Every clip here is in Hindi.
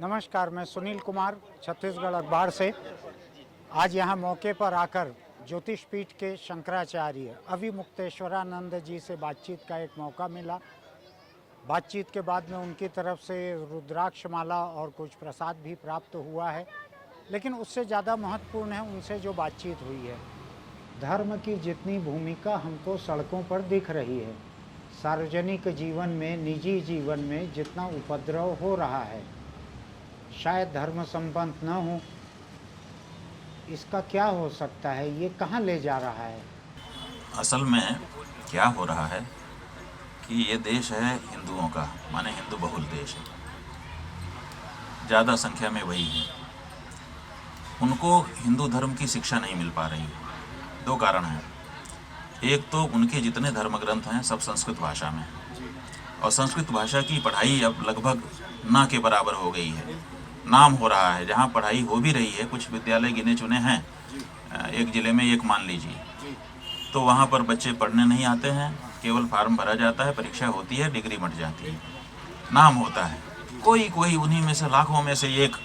नमस्कार, मैं सुनील कुमार छत्तीसगढ़ अखबार से। आज यहाँ मौके पर आकर ज्योतिष पीठ के शंकराचार्य अविमुक्तेश्वरानंद जी से बातचीत का एक मौका मिला। बातचीत के बाद में उनकी तरफ से रुद्राक्ष माला और कुछ प्रसाद भी प्राप्त हुआ है, लेकिन उससे ज़्यादा महत्वपूर्ण है उनसे जो बातचीत हुई है। धर्म की जितनी भूमिका हमको सड़कों पर दिख रही है, सार्वजनिक जीवन में, निजी जीवन में जितना उपद्रव हो रहा है, शायद धर्म संबंध न हो, इसका क्या हो सकता है? ये कहाँ ले जा रहा है? असल में क्या हो रहा है कि ये देश है हिंदुओं का, माने हिंदू बहुल देश है, ज़्यादा संख्या में वही है। उनको हिंदू धर्म की शिक्षा नहीं मिल पा रही है। दो कारण हैं। एक तो उनके जितने धर्म ग्रंथ हैं सब संस्कृत भाषा में, और संस्कृत भाषा की पढ़ाई अब लगभग ना के बराबर हो गई है। नाम हो रहा है, जहाँ पढ़ाई हो भी रही है, कुछ विद्यालय गिने चुने हैं, एक ज़िले में एक मान लीजिए, तो वहाँ पर बच्चे पढ़ने नहीं आते हैं। केवल फार्म भरा जाता है, परीक्षा होती है, डिग्री मट जाती है, नाम होता है। कोई उन्हीं में से, लाखों में से एक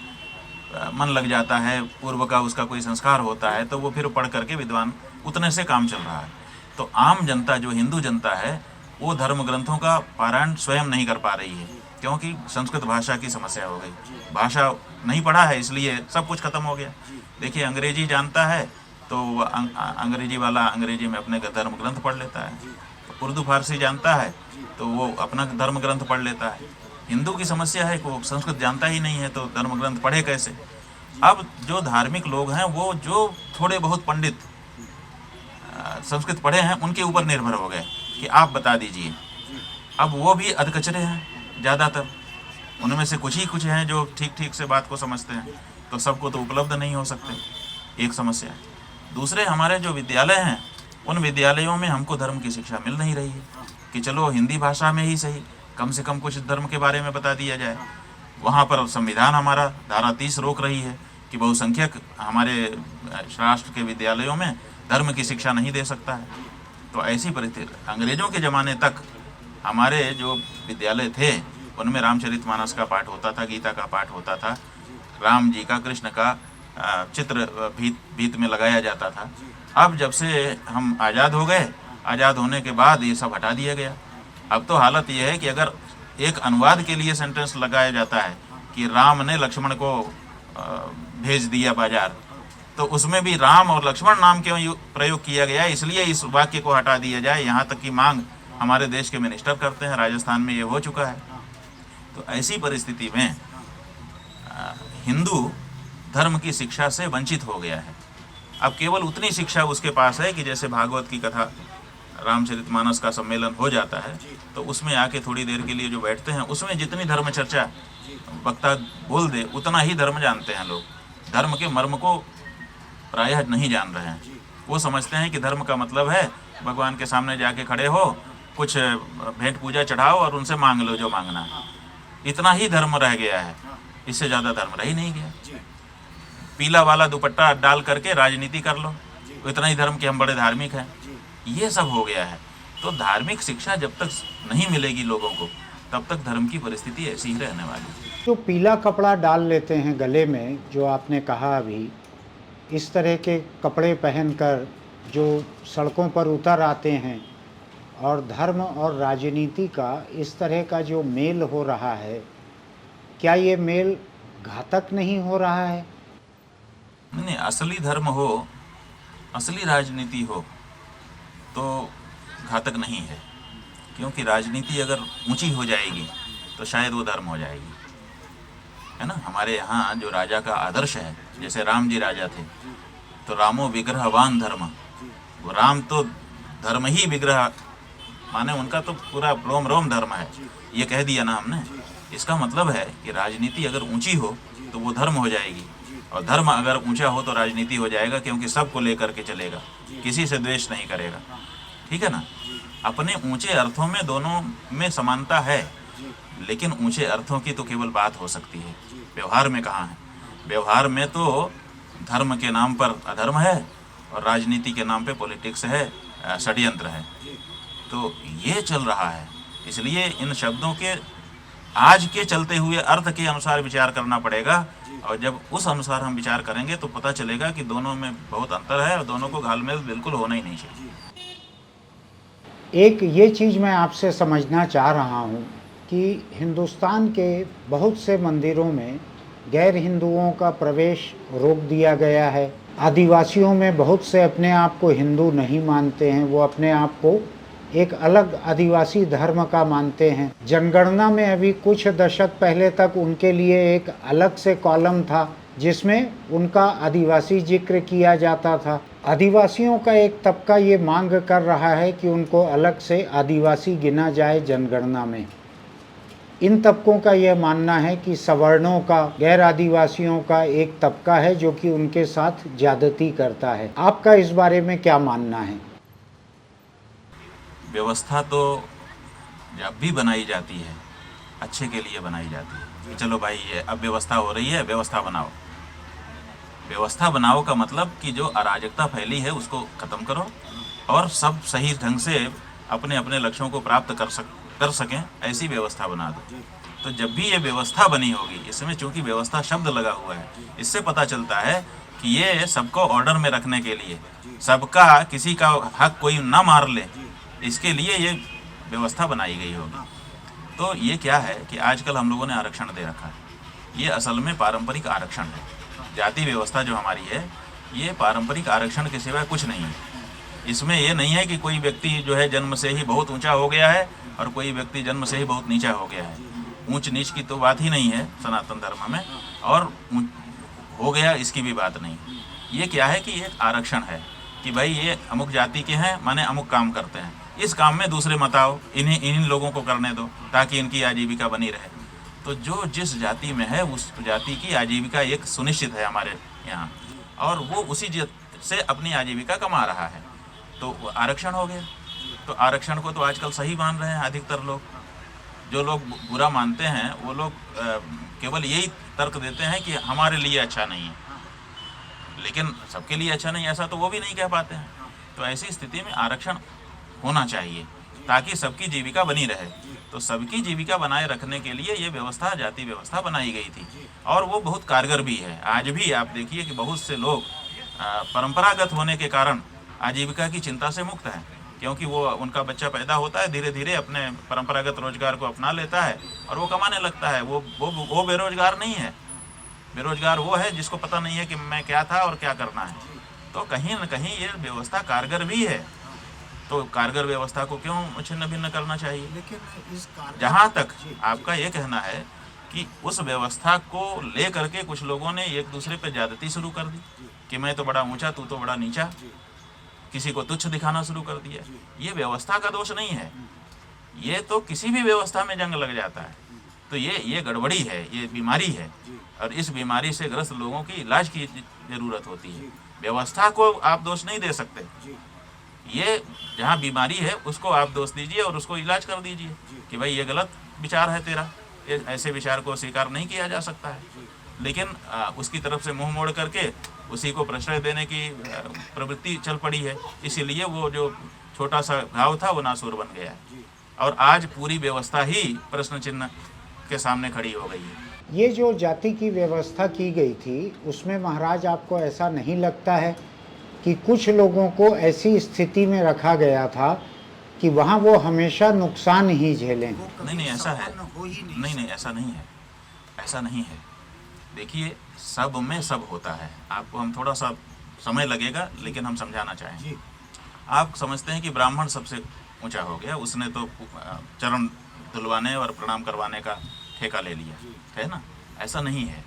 मन लग जाता है, पूर्व का उसका कोई संस्कार होता है, तो वो फिर पढ़ करके विद्वान, उतने से काम चल रहा है। तो आम जनता, जो हिंदू जनता है, वो धर्म ग्रंथों का पारायण स्वयं नहीं कर पा रही है, क्योंकि संस्कृत भाषा की समस्या हो गई। भाषा नहीं पढ़ा है, इसलिए सब कुछ खत्म हो गया। देखिए, अंग्रेजी जानता है तो अंग्रेजी वाला अंग्रेजी में अपने धर्म ग्रंथ पढ़ लेता है, उर्दू फारसी जानता है तो वो अपना धर्म ग्रंथ पढ़ लेता है। हिंदू की समस्या है कि वो संस्कृत जानता ही नहीं है, तो धर्म ग्रंथ पढ़े कैसे? अब जो धार्मिक लोग हैं, वो जो थोड़े बहुत पंडित संस्कृत पढ़े हैं, उनके ऊपर निर्भर हो गए कि आप बता दीजिए। अब वो भी अधकचरे हैं ज़्यादातर, उनमें से कुछ हैं जो ठीक से बात को समझते हैं, तो सबको तो उपलब्ध नहीं हो सकते, एक समस्या है। दूसरे, हमारे जो विद्यालय हैं, उन विद्यालयों में हमको धर्म की शिक्षा मिल नहीं रही है कि चलो हिंदी भाषा में ही सही, कम से कम कुछ धर्म के बारे में बता दिया जाए। वहाँ पर संविधान हमारा धारा 30 रोक रही है कि बहुसंख्यक हमारे राष्ट्र के विद्यालयों में धर्म की शिक्षा नहीं दे सकता है। तो ऐसी परिस्थिति, अंग्रेज़ों के ज़माने तक हमारे जो विद्यालय थे, उनमें रामचरितमानस का पाठ होता था, गीता का पाठ होता था, राम जी का, कृष्ण का चित्र भीत में लगाया जाता था। अब जब से हम आज़ाद हो गए, आज़ाद होने के बाद ये सब हटा दिया गया। अब तो हालत ये है कि अगर एक अनुवाद के लिए सेंटेंस लगाया जाता है कि राम ने लक्ष्मण को भेज दिया बाजार, तो उसमें भी राम और लक्ष्मण नाम क्यों प्रयोग किया गया, इसलिए इस वाक्य को हटा दिया जाए। यहाँ तक की मांग हमारे देश के मिनिस्टर करते हैं, राजस्थान में ये हो चुका है। तो ऐसी परिस्थिति में हिंदू धर्म की शिक्षा से वंचित हो गया है। अब केवल उतनी शिक्षा उसके पास है कि जैसे भागवत की कथा, रामचरितमानस का सम्मेलन हो जाता है, तो उसमें आके थोड़ी देर के लिए जो बैठते हैं, उसमें जितनी धर्म चर्चा वक्ता बोल दे, उतना ही धर्म जानते हैं लोग। धर्म के मर्म को प्रायः नहीं जान रहे हैं। वो समझते हैं कि धर्म का मतलब है भगवान के सामने जाके खड़े हो, कुछ भेंट पूजा चढ़ाओ और उनसे मांग लो जो मांगना है। इतना ही धर्म रह गया है, इससे ज़्यादा धर्म रह ही नहीं गया। पीला वाला दुपट्टा डाल करके राजनीति कर लो, इतना ही धर्म कि हम बड़े धार्मिक हैं, ये सब हो गया है। तो धार्मिक शिक्षा जब तक नहीं मिलेगी लोगों को, तब तक धर्म की परिस्थिति ऐसी ही रहने वाली है। जो पीला कपड़ा डाल लेते हैं गले में, जो आपने कहा अभी, इस तरह के कपड़े पहनकर जो सड़कों पर उतर आते हैं, और धर्म और राजनीति का इस तरह का जो मेल हो रहा है, क्या ये मेल घातक नहीं हो रहा है? नहीं, असली धर्म हो, असली राजनीति हो तो घातक नहीं है, क्योंकि राजनीति अगर ऊंची हो जाएगी तो शायद वो धर्म हो जाएगी, है ना। हमारे यहाँ जो राजा का आदर्श है, जैसे राम जी राजा थे, तो रामो विग्रहवान धर्म, वो राम तो धर्म ही विग्रह, माने उनका तो पूरा रोम रोम धर्म है, ये कह दिया ना हमने। इसका मतलब है कि राजनीति अगर ऊंची हो तो वो धर्म हो जाएगी, और धर्म अगर ऊंचा हो तो राजनीति हो जाएगा, क्योंकि सबको लेकर के चलेगा, किसी से द्वेष नहीं करेगा, ठीक है ना। अपने ऊंचे अर्थों में दोनों में समानता है, लेकिन ऊंचे अर्थों की तो केवल बात हो सकती है, व्यवहार में कहाँ है। व्यवहार में तो धर्म के नाम पर अधर्म है, और राजनीति के नाम पे पॉलिटिक्स है, षड्यंत्र है। तो ये चल रहा है, इसलिए इन शब्दों के आज के चलते हुए अर्थ के अनुसार विचार करना पड़ेगा, और जब उस अनुसार हम विचार करेंगे तो पता चलेगा कि दोनों में बहुत अंतर है और दोनों को घालमेल बिल्कुल होना ही नहीं चाहिए। एक ये चीज़ मैं आपसे समझना चाह रहा हूँ कि हिंदुस्तान के बहुत से मंदिरों में गैर हिंदुओं का प्रवेश रोक दिया गया है। आदिवासियों में बहुत से अपने आप को हिंदू नहीं मानते हैं, वो अपने आप को एक अलग आदिवासी धर्म का मानते हैं। जनगणना में अभी कुछ दशक पहले तक उनके लिए एक अलग से कॉलम था जिसमें उनका आदिवासी जिक्र किया जाता था। आदिवासियों का एक तबका ये मांग कर रहा है कि उनको अलग से आदिवासी गिना जाए जनगणना में। इन तबकों का यह मानना है कि सवर्णों का, गैर आदिवासियों का एक तबका है जो कि उनके साथ ज्यादती करता है। आपका इस बारे में क्या मानना है? व्यवस्था तो जब भी बनाई जाती है अच्छे के लिए बनाई जाती है कि चलो भाई ये अब व्यवस्था हो रही है, व्यवस्था बनाओ। व्यवस्था बनाओ का मतलब कि जो अराजकता फैली है उसको ख़त्म करो और सब सही ढंग से अपने अपने लक्ष्यों को प्राप्त कर सकें, ऐसी व्यवस्था बना दो। तो जब भी ये व्यवस्था बनी होगी, इसमें चूंकि व्यवस्था शब्द लगा हुआ है, इससे पता चलता है कि ये सबको ऑर्डर में रखने के लिए, सबका किसी का हक कोई ना मार ले, इसके लिए ये व्यवस्था बनाई गई होगी। तो ये क्या है कि आजकल हम लोगों ने आरक्षण दे रखा है, ये असल में पारंपरिक आरक्षण है। जाति व्यवस्था जो हमारी है ये पारंपरिक आरक्षण के सिवाय कुछ नहीं है। इसमें ये नहीं है कि कोई व्यक्ति जो है जन्म से ही बहुत ऊंचा हो गया है और कोई व्यक्ति जन्म से ही बहुत नीचा हो गया है। ऊंच नीच की तो बात ही नहीं है सनातन धर्म में, और हो गया इसकी भी बात नहीं। ये क्या है कि ये आरक्षण है कि भाई ये अमुक जाति के हैं, माने अमुक काम करते हैं, इस काम में दूसरे मत आओ, इन्हीं लोगों को करने दो ताकि इनकी आजीविका बनी रहे। तो जो जिस जाति में है उस जाति की आजीविका एक सुनिश्चित है हमारे यहाँ, और वो उसी से अपनी आजीविका कमा रहा है, तो आरक्षण हो गया। तो आरक्षण को तो आजकल सही मान रहे हैं अधिकतर लोग। जो लोग बुरा मानते हैं वो लोग केवल यही तर्क देते हैं कि हमारे लिए अच्छा नहीं है, लेकिन सबके लिए अच्छा नहीं ऐसा तो वो भी नहीं कह पाते हैं। तो ऐसी स्थिति में आरक्षण होना चाहिए ताकि सबकी जीविका बनी रहे। तो सबकी जीविका बनाए रखने के लिए ये व्यवस्था, जाति व्यवस्था बनाई गई थी, और वो बहुत कारगर भी है। आज भी आप देखिए कि बहुत से लोग परंपरागत होने के कारण आजीविका की चिंता से मुक्त हैं, क्योंकि वो उनका बच्चा पैदा होता है, धीरे धीरे अपने परंपरागत रोजगार को अपना लेता है और वो कमाने लगता है। वो बेरोजगार नहीं है। बेरोजगार वो है जिसको पता नहीं है कि मैं क्या था और क्या करना है। तो कहीं न कहीं ये व्यवस्था कारगर भी है। तो कारगर व्यवस्था को क्यों छिन्न भिन्न करना चाहिए? लेकिन इस जहाँ तक आपका ये कहना है कि उस व्यवस्था को ले करके कुछ लोगों ने एक दूसरे पे ज्यादती शुरू कर दी कि मैं तो बड़ा ऊंचा, तू तो बड़ा नीचा, किसी को तुच्छ दिखाना शुरू कर दिया। ये व्यवस्था का दोष नहीं है, ये तो किसी भी व्यवस्था में जंग लग जाता है। तो ये गड़बड़ी है, ये बीमारी है, और इस बीमारी से ग्रस्त लोगों की इलाज की जरूरत होती है। व्यवस्था को आप दोष नहीं दे सकते। ये जहाँ बीमारी है उसको आप दोष दीजिए और उसको इलाज कर दीजिए कि भाई ये गलत विचार है तेरा, ऐसे विचार को स्वीकार नहीं किया जा सकता है। लेकिन उसकी तरफ से मुंह मोड़ करके उसी को प्रश्रय देने की प्रवृत्ति चल पड़ी है, इसीलिए वो जो छोटा सा घाव था वो नासूर बन गया है, और आज पूरी व्यवस्था ही प्रश्न चिन्ह के सामने खड़ी हो गई है। ये जो जाति की व्यवस्था की गई थी उसमें महाराज आपको ऐसा नहीं लगता है कि कुछ लोगों को ऐसी स्थिति में रखा गया था कि वहाँ वो हमेशा नुकसान ही झेलें? नहीं, ऐसा है नहीं, ऐसा नहीं है, ऐसा नहीं है। देखिए, सब में सब होता है। आपको हम थोड़ा सा समय लगेगा लेकिन हम समझाना चाहेंगे। आप समझते हैं कि ब्राह्मण सबसे ऊंचा हो गया, उसने तो चरण धुलवाने और प्रणाम करवाने का ठेका ले लिया, है ना? ऐसा नहीं है।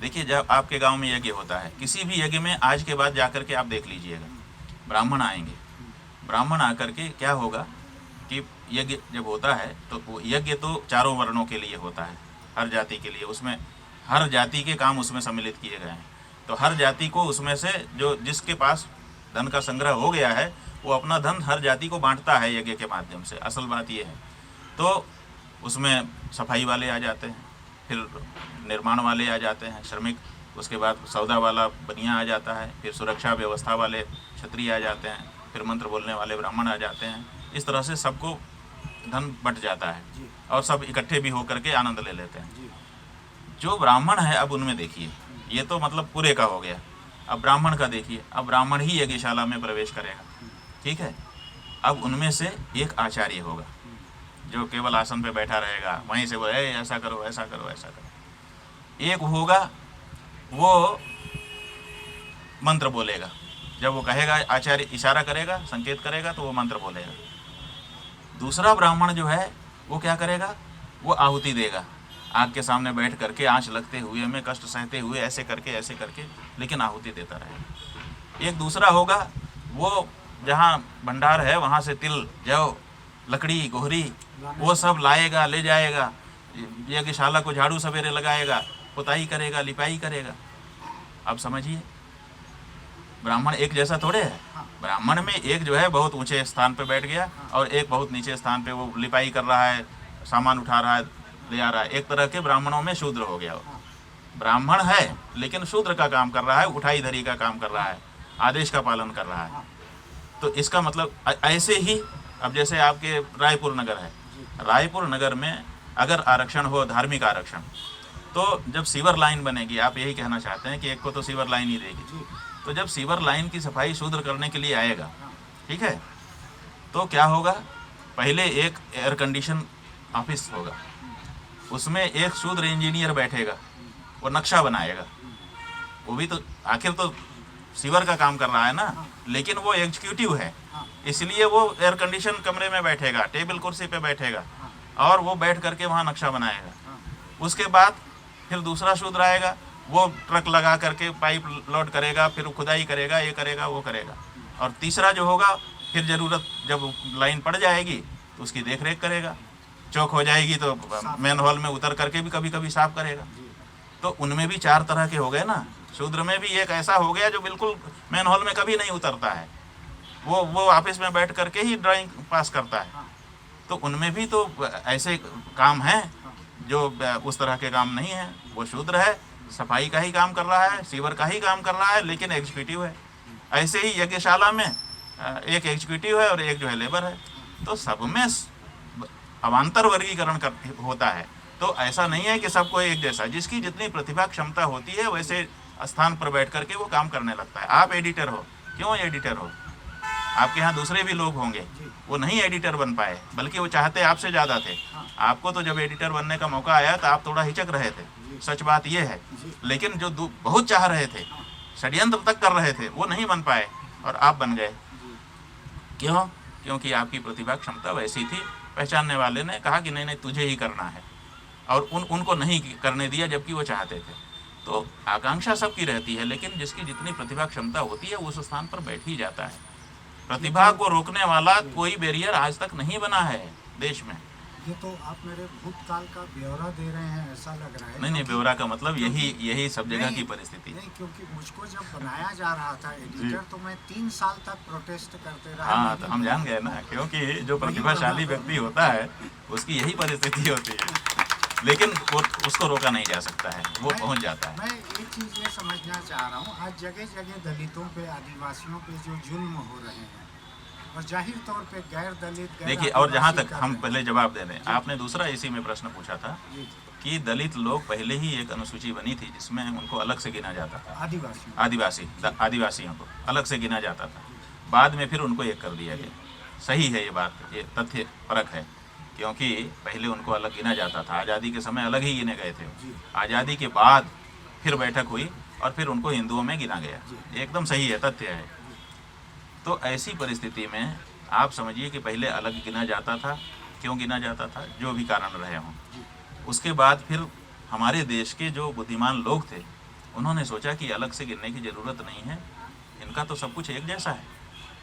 देखिए, जब आपके गांव में यज्ञ होता है, किसी भी यज्ञ में आज के बाद जाकर के आप देख लीजिएगा, ब्राह्मण आएंगे। ब्राह्मण आकर के क्या होगा कि यज्ञ जब होता है तो यज्ञ तो चारों वर्णों के लिए होता है, हर जाति के लिए। उसमें हर जाति के काम उसमें सम्मिलित किए गए हैं। तो हर जाति को उसमें से जो जिसके पास धन का संग्रह हो गया है वो अपना धन हर जाति को बांटता है यज्ञ के माध्यम से। असल बात ये है। तो उसमें सफाई वाले आ जाते हैं, फिर निर्माण वाले आ जाते हैं, श्रमिक, उसके बाद सौदा वाला बनिया आ जाता है, फिर सुरक्षा व्यवस्था वाले क्षत्रिय आ जाते हैं, फिर मंत्र बोलने वाले ब्राह्मण आ जाते हैं। इस तरह से सबको धन बट जाता है जी। और सब इकट्ठे भी होकर के आनंद ले लेते हैं। जी। जो ब्राह्मण है अब उनमें देखिए, ये तो मतलब पूरे का हो गया, अब ब्राह्मण का देखिए, अब ब्राह्मण ही यज्ञशाला में प्रवेश करेगा, ठीक है। अब उनमें से एक आचार्य होगा जो केवल आसन पे बैठा रहेगा, वहीं से वो ऐसा करो ऐसा करो ऐसा करो। एक होगा वो मंत्र बोलेगा, जब वो कहेगा आचार्य इशारा करेगा, संकेत करेगा तो वो मंत्र बोलेगा। दूसरा ब्राह्मण जो है वो क्या करेगा, वो आहुति देगा, आग के सामने बैठ करके आंच लगते हुए में कष्ट सहते हुए ऐसे करके लेकिन आहुति देता रहेगा। एक दूसरा होगा वो जहाँ भंडार है वहाँ से तिल, जौ, लकड़ी, गोहरी वो सब लाएगा, ले जाएगा, यज्ञशाला को झाड़ू सवेरे लगाएगा, पुताई करेगा, लिपाई करेगा। अब समझिए, ब्राह्मण एक जैसा थोड़े है। ब्राह्मण में एक जो है बहुत ऊंचे स्थान पे बैठ गया और एक बहुत नीचे स्थान पे वो लिपाई कर रहा है, सामान उठा रहा है, ले आ रहा है। एक तरह के ब्राह्मणों में शूद्र हो गया वो। ब्राह्मण है लेकिन शूद्र का काम कर रहा है, उठाई धरी का काम कर रहा है, आदेश का पालन कर रहा है। तो इसका मतलब ऐसे ही अब जैसे आपके रायपुर नगर है, रायपुर नगर में अगर आरक्षण हो, धार्मिक आरक्षण, तो जब सीवर लाइन बनेगी, आप यही कहना चाहते हैं कि एक को तो सीवर लाइन ही देगी, तो जब सीवर लाइन की सफाई शूद्र करने के लिए आएगा, ठीक है, तो क्या होगा, पहले एक एयर कंडीशन ऑफिस होगा, उसमें एक शूद्र इंजीनियर बैठेगा, वो नक्शा बनाएगा। वो भी तो आखिर तो सीवर का काम कर रहा है ना, लेकिन वो एग्जीक्यूटिव है, इसलिए वो एयर कंडीशन कमरे में बैठेगा, टेबल कुर्सी पे बैठेगा और वो बैठ करके वहाँ नक्शा बनाएगा। उसके बाद फिर दूसरा शूद्र आएगा, वो ट्रक लगा करके पाइप लोड करेगा, फिर खुदाई करेगा, ये करेगा वो करेगा। और तीसरा जो होगा फिर ज़रूरत जब लाइन पड़ जाएगी तो उसकी देख रेख करेगा, चौक हो जाएगी तो मेन हॉल में उतर करके भी कभी कभी साफ करेगा। तो उनमें भी चार तरह के हो गए ना। शूद्र में भी एक ऐसा हो गया जो बिल्कुल मेन हॉल में कभी नहीं उतरता है, वो ऑफिस में बैठ करके ही ड्राइंग पास करता है। तो उनमें भी तो ऐसे काम हैं जो उस तरह के काम नहीं है। वो शूद्र है, सफाई का ही काम कर रहा है, सीवर का ही काम कर रहा है, लेकिन एग्जीक्यूटिव है। ऐसे ही यज्ञशाला में एक एग्जीक्यूटिव है और एक जो है लेबर है। तो सब में अवान्तर वर्गीकरण होता है। तो ऐसा नहीं है कि सबको एक जैसा, जिसकी जितनी प्रतिभा क्षमता होती है वैसे स्थान पर बैठ करके वो काम करने लगता है। आप एडिटर हो, क्यों एडिटर हो? आपके यहाँ दूसरे भी लोग होंगे, वो नहीं एडिटर बन पाए, बल्कि वो चाहते आपसे ज़्यादा थे। आपको तो जब एडिटर बनने का मौका आया तो आप थोड़ा हिचक रहे थे, सच बात ये है। लेकिन जो बहुत चाह रहे थे, षड्यंत्र तक कर रहे थे, वो नहीं बन पाए और आप बन गए। क्यों? क्योंकि आपकी प्रतिभा क्षमता वैसी थी। पहचानने वाले ने कहा कि नहीं नहीं तुझे ही करना है, और उनको नहीं करने दिया जबकि वो चाहते थे। तो आकांक्षा सबकी रहती है, लेकिन जिसकी जितनी प्रतिभा क्षमता होती है उस स्थान पर बैठ ही जाता है। प्रतिभा को रोकने वाला कोई बैरियर आज तक नहीं बना है देश में। ये तो आप मेरे भूतकाल का ब्यौरा दे रहे हैं, ऐसा लग रहा है। नहीं, ब्यौरा का मतलब यही सब जगह की परिस्थिति नहीं, क्योंकि मुझको जब बनाया जा रहा था एडिटर तो मैं 3 साल तक प्रोटेस्ट करते रहा। हाँ, तो हम जान गए ना, क्योंकि जो प्रतिभाशाली व्यक्ति होता है उसकी यही परिस्थिति होती है, लेकिन वो उसको रोका नहीं जा सकता है, वो पहुंच जाता है। मैं एक चीज़ ये समझना चाह रहा हूँ, आज जगह जगह दलितों पे, आदिवासियों पे जो जुल्म हो रहे हैं, और जाहिर तौर पे गैर दलित देखिए, और जहाँ तक हम पहले जवाब दे दें, आपने दूसरा इसी में प्रश्न पूछा था कि दलित लोग पहले ही एक अनुसूची बनी थी जिसमें उनको अलग से गिना जाता था, आदिवासियों को अलग से गिना जाता था। बाद में फिर उनको एक कर दिया गया। सही है ये बात, ये तथ्य परक है, क्योंकि पहले उनको अलग गिना जाता था। आज़ादी के समय अलग ही गिने गए थे, आज़ादी के बाद फिर बैठक हुई और फिर उनको हिंदुओं में गिना गया। एकदम सही है, तथ्य है। तो ऐसी परिस्थिति में आप समझिए कि पहले अलग गिना जाता था। क्यों गिना जाता था? जो भी कारण रहे हों। उसके बाद फिर हमारे देश के जो बुद्धिमान लोग थे उन्होंने सोचा कि अलग से गिनने की ज़रूरत नहीं है, इनका तो सब कुछ एक जैसा है,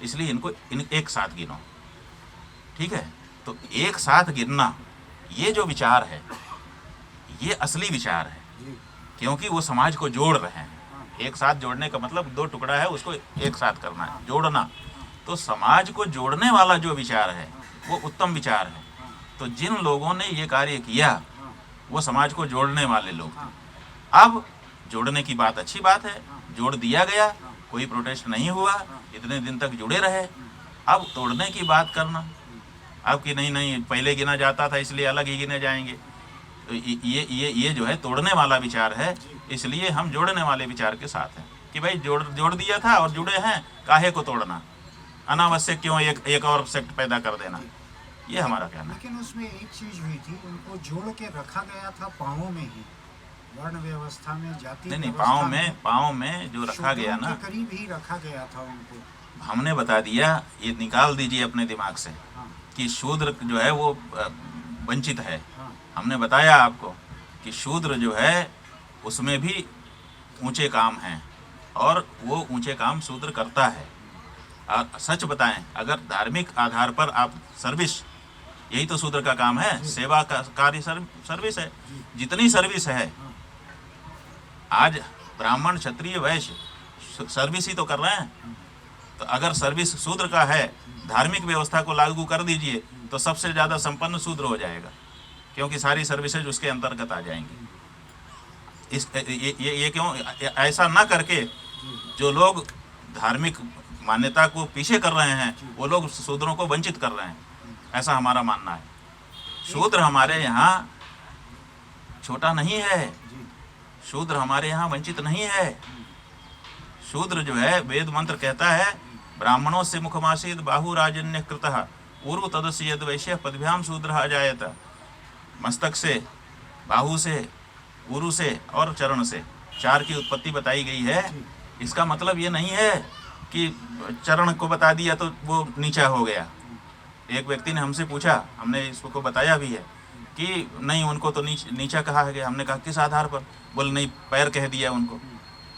इसलिए इनको एक साथ गिनो। ठीक है, तो एक साथ गिनना ये जो विचार है ये असली विचार है, क्योंकि वो समाज को जोड़ रहे हैं। एक साथ जोड़ने का मतलब 2 टुकड़ा है, उसको एक साथ करना है, जोड़ना। तो समाज को जोड़ने वाला जो विचार है वो उत्तम विचार है। तो जिन लोगों ने ये कार्य किया वो समाज को जोड़ने वाले लोग थे। अब जोड़ने की बात अच्छी बात है, जोड़ दिया गया, कोई प्रोटेस्ट नहीं हुआ, इतने दिन तक जुड़े रहे। अब तोड़ने की बात करना, अब कि नहीं नहीं पहले गिना जाता था इसलिए अलग ही गिने जाएंगे। तो ये जो है तोड़ने वाला विचार है, इसलिए हम जोड़ने वाले विचार के साथ हैं कि भाई जोड़ दिया था और जुड़े हैं, काहे को तोड़ना, अनावश्यक क्यों एक और सेक्ट पैदा कर देना, ये हमारा कहना है। लेकिन उसमें एक चीज हुई थी, उनको जोड़ के रखा गया था पाँवों में ही, वर्ण व्यवस्था में, जाति नहीं व्यवस्था पाँव में जो रखा गया ना, के करीब ही रखा गया था उनको। हमने बता दिया, ये निकाल दीजिए अपने दिमाग से हाँ, कि शूद्र जो है वो वंचित है। हाँ, हमने बताया आपको कि शूद्र जो है उसमें भी ऊंचे काम हैं और वो ऊंचे काम शूद्र करता है। सच बताएं, अगर धार्मिक आधार पर आप सर्विस, यही तो शूद्र का काम है, सेवा का कार्य सर्विस है। जितनी सर्विस है आज ब्राह्मण क्षत्रिय वैश्य सर्विस ही तो कर रहे हैं। तो अगर सर्विस शूद्र का है, धार्मिक व्यवस्था को लागू कर दीजिए तो सबसे ज़्यादा संपन्न शूद्र हो जाएगा, क्योंकि सारी सर्विसेज उसके अंतर्गत आ जाएंगी। ये क्यों ऐसा ना करके जो लोग धार्मिक मान्यता को पीछे कर रहे हैं वो लोग शूद्रों को वंचित कर रहे हैं, ऐसा हमारा मानना है। शूद्र हमारे यहाँ छोटा नहीं है, शूद्र हमारे यहाँ वंचित नहीं है। शूद्र जो है वेद मंत्र कहता है, ब्राह्मणों से मुखमासीद बाहु राजन्य कृतः उरु तदस्य यद वैश्य पदभ्याम शूद्र अजायत। मस्तक से, बाहु से, उरु से और चरण से 4 की उत्पत्ति बताई गई है। इसका मतलब ये नहीं है कि चरण को बता दिया तो वो नीचा हो गया। एक व्यक्ति ने हमसे पूछा, हमने इसको बताया भी है कि नहीं उनको तो नीचा कहा है। हमने कहा किस आधार पर? बोले नहीं पैर कह दिया उनको।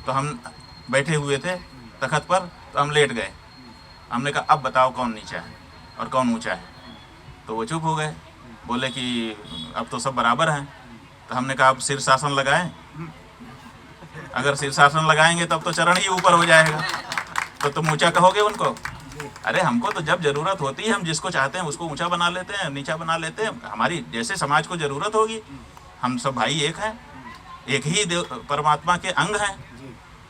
तो हम बैठे हुए थे तखत पर, तो हम लेट गए। हमने कहा अब बताओ कौन नीचा है और कौन ऊंचा है? तो वो चुप हो गए, बोले कि अब तो सब बराबर हैं। तो हमने कहा अब शीर्षासन लगाएं, अगर शीर्षासन लगाएंगे तब तो चरण ही ऊपर हो जाएगा, तो तुम ऊंचा कहोगे उनको? अरे हमको तो जब जरूरत होती है हम जिसको चाहते हैं उसको ऊंचा बना लेते हैं, नीचा बना लेते हैं, हमारी जैसे समाज को जरूरत होगी। हम सब भाई एक हैं, एक ही परमात्मा के अंग हैं।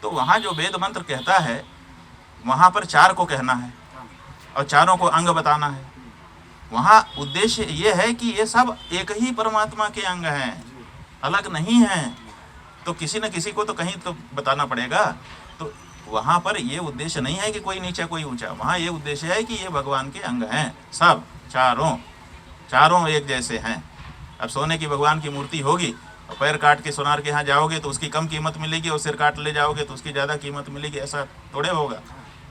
तो वहाँ जो वेद मंत्र कहता है वहाँ पर 4 को कहना है और चारों को अंग बताना है। वहाँ उद्देश्य ये है कि ये सब एक ही परमात्मा के अंग हैं, अलग नहीं हैं। तो किसी न किसी को तो कहीं तो बताना पड़ेगा। तो वहाँ पर ये उद्देश्य नहीं है कि कोई नीचा कोई ऊंचा, वहाँ ये उद्देश्य है कि ये भगवान के अंग हैं, सब चारों एक जैसे हैं। अब सोने की भगवान की मूर्ति होगी और पैर काट के सोनार के यहाँ जाओगे तो उसकी कम कीमत मिलेगी, और सिर काट ले जाओगे तो उसकी ज़्यादा कीमत मिलेगी, ऐसा थोड़े होगा।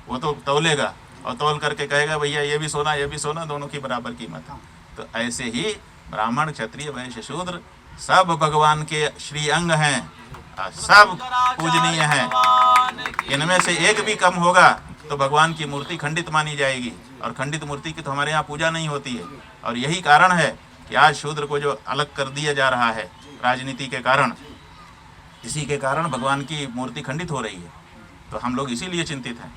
वो तो तौलेगा और तौल करके कहेगा भैया ये भी सोना, दोनों की बराबर कीमत है। तो ऐसे ही ब्राह्मण क्षत्रिय वैश्य शूद्र सब भगवान के श्री अंग हैं, सब पूजनीय हैं। इनमें से एक भी कम होगा तो भगवान की मूर्ति खंडित मानी जाएगी, और खंडित मूर्ति की तो हमारे यहाँ पूजा नहीं होती है। और यही कारण है कि आज शूद्र को जो अलग कर दिया जा रहा है राजनीति के कारण, इसी के कारण भगवान की मूर्ति खंडित हो रही है। तो हम लोग इसीलिए चिंतित हैं।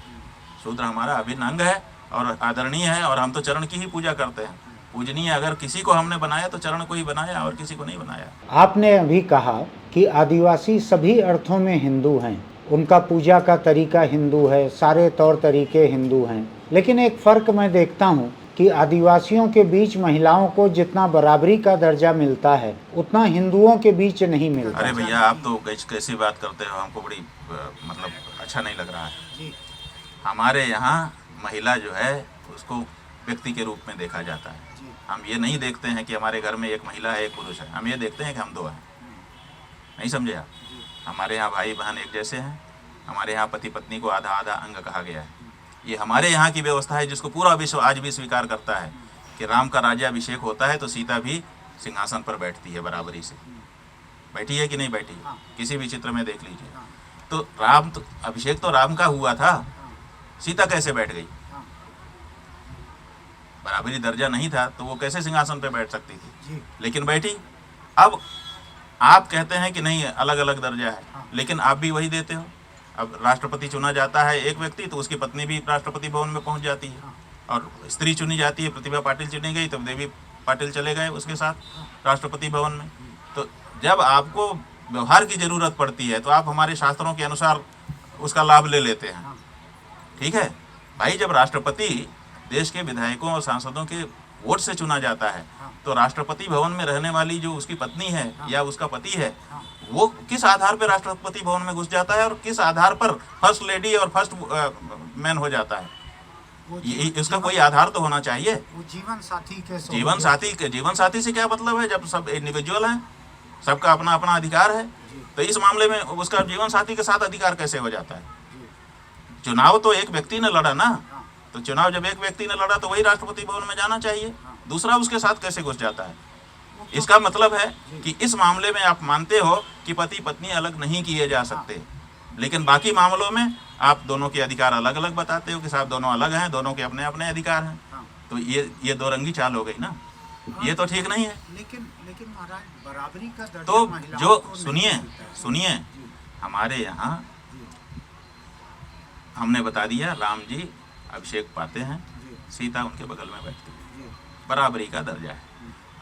शूद्र हमारा अभिन्न अंग है और आदरणीय है, और हम तो चरण की ही पूजा करते हैं। पूजनीय अगर किसी को हमने बनाया तो चरण को ही बनाया और किसी को नहीं बनाया। आपने अभी कहा कि आदिवासी सभी अर्थों में हिंदू हैं, उनका पूजा का तरीका हिंदू है, सारे तौर तरीके हिंदू हैं। लेकिन एक फ़र्क मैं देखता हूँ कि आदिवासियों के बीच महिलाओं को जितना बराबरी का दर्जा मिलता है उतना हिंदुओं के बीच नहीं मिलता। अरे भैया आप तो कैसी बात करते हो, हमको बड़ी मतलब अच्छा नहीं लग रहा है। हमारे यहाँ महिला जो है उसको व्यक्ति के रूप में देखा जाता है। हम ये नहीं देखते हैं कि हमारे घर में एक महिला है एक पुरुष है, हम ये देखते हैं कि हम 2 हैं। नहीं समझे आप? हमारे यहाँ भाई बहन एक जैसे हैं। हमारे यहाँ पति पत्नी को आधा आधा अंग कहा गया है। ये हमारे यहाँ की व्यवस्था है जिसको पूरा विश्व आज भी स्वीकार करता है कि राम का राज्याभिषेक होता है तो सीता भी सिंहासन पर बैठती है बराबरी से। बैठी है कि नहीं बैठी है? किसी भी चित्र में देख लीजिए। तो राम तो अभिषेक तो राम का हुआ था, सीता कैसे बैठ गई? बराबरी दर्जा नहीं था तो वो कैसे सिंहासन पे बैठ सकती थी? लेकिन बैठी। अब आप कहते हैं कि नहीं अलग अलग दर्जा है, लेकिन आप भी वही देते हो। अब राष्ट्रपति चुना जाता है एक व्यक्ति तो उसकी पत्नी भी राष्ट्रपति भवन में पहुंच जाती है, और स्त्री चुनी जाती है, प्रतिभा पाटिल चुनी गई तो देवी पाटिल चले गए उसके साथ राष्ट्रपति भवन में। तो जब आपको व्यवहार की ज़रूरत पड़ती है तो आप हमारे शास्त्रों के अनुसार उसका लाभ ले लेते हैं। ठीक है भाई, जब राष्ट्रपति देश के विधायकों और सांसदों के वोट से चुना जाता है, तो राष्ट्रपति भवन में रहने वाली जो उसकी पत्नी है या उसका पति है, वो किस आधार पर राष्ट्रपति भवन में घुस जाता है और किस आधार पर फर्स्ट लेडी और फर्स्ट मैन हो जाता है? इसका कोई आधार तो होना चाहिए। वो जीवन साथी के जीवन साथी से क्या मतलब है, जब सब इंडिविजुअल हैं, सबका अपना अपना अधिकार है, तो इस मामले में उसका जीवन साथी के साथ अधिकार कैसे हो जाता है? चुनाव तो एक व्यक्ति ने लड़ा ना, तो चुनाव जब एक व्यक्ति ने लड़ा तो वही राष्ट्रपति भवन में जाना चाहिए, दूसरा उसके साथ कैसे घुस जाता है? इसका मतलब है कि इस मामले में आप मानते हो कि पति पत्नी अलग नहीं किए जा सकते, लेकिन बाकी मामलों में आप दोनों के अधिकार अलग अलग बताते हो कि साहब दोनों अलग हैं, दोनों के अपने अपने अधिकार हैं। तो ये दो रंगी चाल हो गई ना, ये तो ठीक नहीं है। लेकिन महाराज बराबरी का दर्जा तो महिलाओं जो को नहीं मिलता है। सुनिए, हमारे यहाँ हमने बता दिया, राम जी अभिषेक पाते हैं, सीता उनके बगल में बैठती है, बराबरी का दर्जा है।